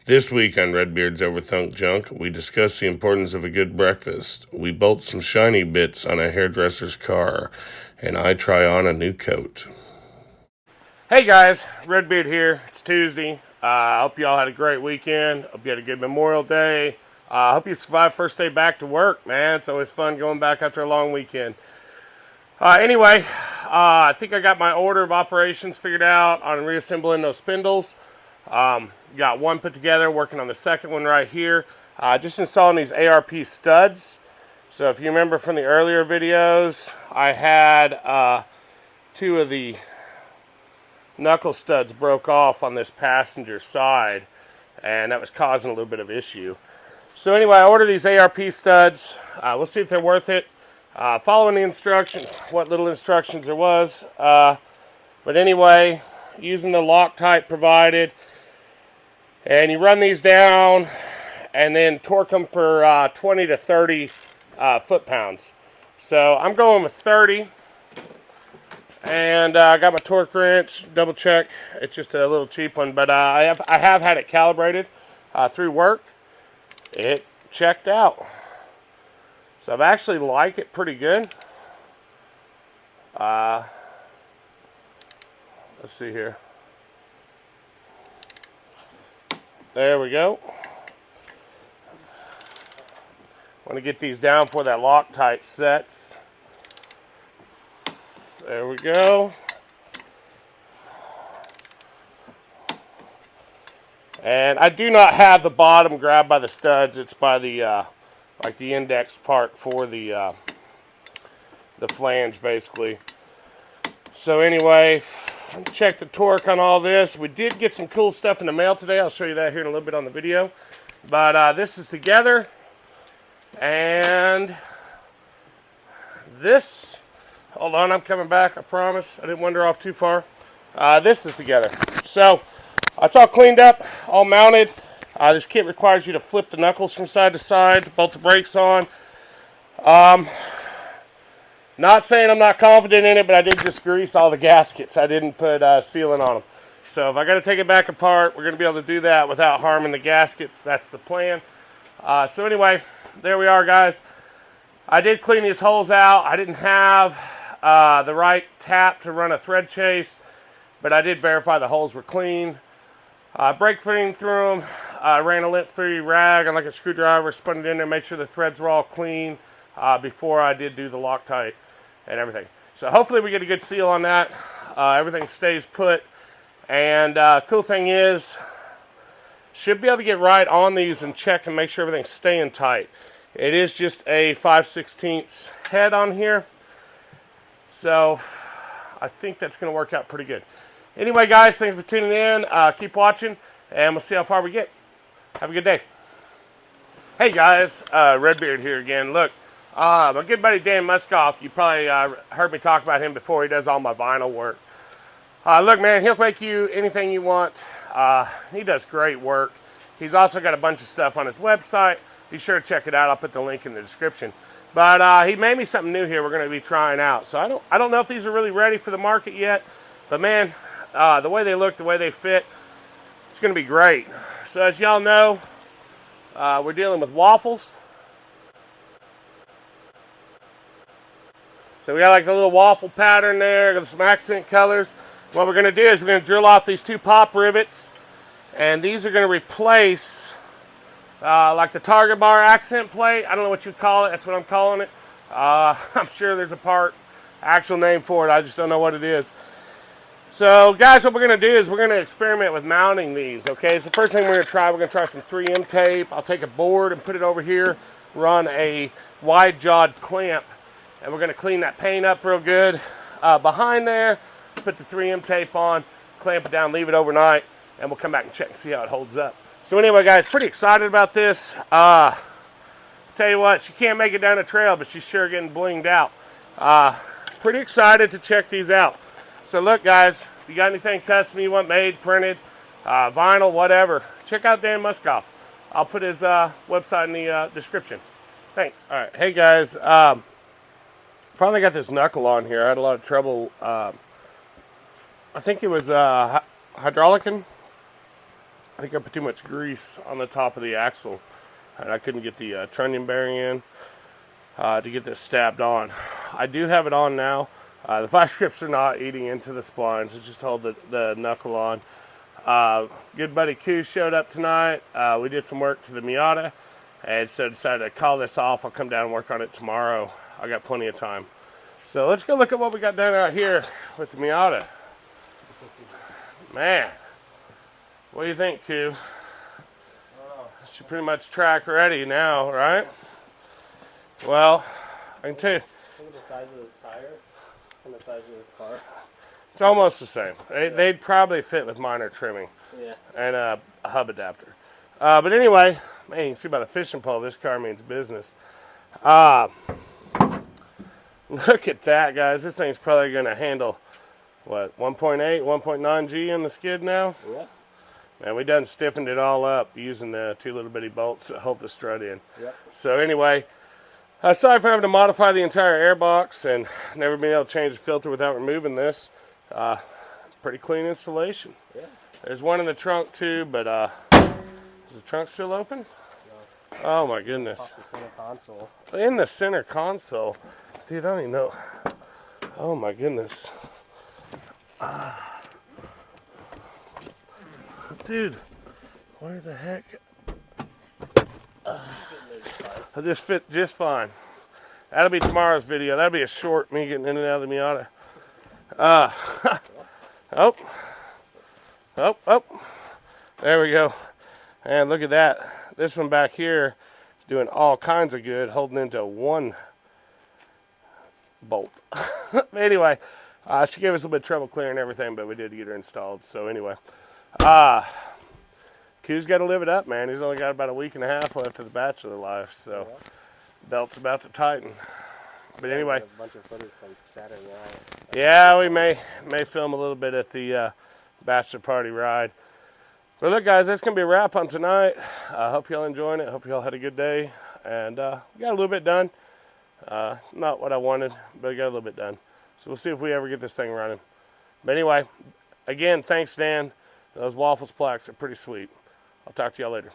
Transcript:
This week on Redbeard's Overthunk Junk, we discuss the importance of a good breakfast. We bolt some shiny bits on a hairdresser's car, and I try on a new coat. Hey guys, Redbeard here. It's Tuesday. I hope you all had a great weekend. Hope you had a good Memorial Day. I hope you survived first day back to work, man. It's always fun going back after a long weekend. Anyway, I think I got my order of operations figured out on reassembling those spindles. Got one put together, working on the second one right here. Just installing these ARP studs. So if you remember from the earlier videos, I had two of the knuckle studs broke off on this passenger side, and that was causing a little bit of issue. So anyway, I ordered these ARP studs. We'll see if they're worth it. Following the instructions, what little instructions there was. But anyway, using the Loctite provided. And you run these down and then torque them for 20 to 30 foot-pounds. So I'm going with 30. And I got my torque wrench, double check. It's just a little cheap one, but I have had it calibrated through work. It checked out. So I've actually liked it pretty good. Let's see here. There we go. Want to get these down before that Loctite sets. There we go. And I do not have the bottom grabbed by the studs. It's by the like the index part for the flange, basically. So anyway, check the torque on all this. We did get some cool stuff in the mail today. I'll show you that here in a little bit on the video. But this is together. And this, hold on, I'm coming back, I promise. I didn't wander off too far. This is together. So it's all cleaned up, all mounted. This kit requires you to flip the knuckles from side to side, bolt the brakes on. Not saying I'm not confident in it, but I did just grease all the gaskets. I didn't put sealant on them. So if I got to take it back apart, we're going to be able to do that without harming the gaskets. That's the plan. So anyway, there we are, guys. I did clean these holes out. I didn't have the right tap to run a thread chase, but I did verify the holes were clean. Brake cleaning through them. Ran a lint-free rag on like a screwdriver, spun it in there, made sure the threads were all clean before I did do the Loctite and everything. So hopefully we get a good seal on that. Everything stays put. And cool thing is, should be able to get right on these and check and make sure everything's staying tight. It is just a 5/16 head on here. So I think that's going to work out pretty good. Anyway, guys, thanks for tuning in. Keep watching, and we'll see how far we get. Have a good day. Hey, guys. Redbeard here again. Look, my good buddy Dan Muskoff, you probably heard me talk about him before. He does all my vinyl work. Look, man, he'll make you anything you want. He does great work. He's also got a bunch of stuff on his website. Be sure to check it out. I'll put the link in the description. But he made me something new here we're going to be trying out. So I don't know if these are really ready for the market yet. But, man, the way they look, the way they fit, it's going to be great. So as y'all know, we're dealing with waffles. So we got like a little waffle pattern there, got some accent colors. What we're going to do is we're going to drill off these two pop rivets, and these are going to replace like the targa bar accent plate. I don't know what you call it. That's what I'm calling it. I'm sure there's a actual name for it. I just don't know what it is. So, guys, what we're going to do is we're going to experiment with mounting these, okay? So, first thing we're going to try some 3M tape. I'll take a board and put it over here, run a wide-jawed clamp, and we're going to clean that paint up real good. Behind there, put the 3M tape on, clamp it down, leave it overnight, and we'll come back and check and see how it holds up. So, anyway, guys, pretty excited about this. Tell you what, she can't make it down the trail, but she's sure getting blinged out. Pretty excited to check these out. So look, guys, if you got anything custom you want made, printed, vinyl, whatever, check out Dan Muskoff. I'll put his website in the description. Thanks. All right. Hey, guys. Finally got this knuckle on here. I had a lot of trouble. I think it was hydraulicing. I think I put too much grease on the top of the axle, and I couldn't get the trunnion bearing in to get this stabbed on. I do have it on now. The vice grips are not eating into the splines. It just hold the knuckle on. Good buddy Q showed up tonight. We did some work to the Miata, and so decided to call this off. I'll come down and work on it tomorrow. I got plenty of time. So let's go look at what we got done out here with the Miata. Man, what do you think, Q? She's pretty much track ready now, right? Well, I can tell you. Look at the size of this tire and the size of this car. It's almost the same. They'd probably fit with minor trimming. Yeah. And a hub adapter. But anyway, man, you can see by the fishing pole, this car means business. Look at that, guys. This thing's probably going to handle, what, 1.8, 1.9 G in the skid now? Yeah. Man, we done stiffened it all up using the 2 little bitty bolts that hold the strut in. Yep. So anyway, aside from having to modify the entire air box and never being able to change the filter without removing this, pretty clean installation. Yeah. There's one in the trunk too, but is the trunk still open? No. Oh my goodness. Off the center console. In the center console. Dude, I don't even know. Oh my goodness. Dude, where the heck? I just fit just fine. That'll be tomorrow's video. That'll be a short, me getting in and out of the Miata. Oh. There we go. And look at that. This one back here is doing all kinds of good, holding into one bolt. Anyway, she gave us a little bit of trouble clearing everything, but we did get her installed. So anyway, Q's got to live it up, man. He's only got about a week and a half left of the bachelor life, so belt's about to tighten. But anyway, a bunch of footage from Saturday night. Yeah, we may film a little bit at the bachelor party ride. But look, guys, that's gonna be a wrap on tonight. I hope y'all enjoying it. Hope y'all had a good day, and we got a little bit done. Not what I wanted, but we got a little bit done. So we'll see if we ever get this thing running. But anyway, again, thanks, Dan. Those waffles plaques are pretty sweet. I'll talk to y'all later.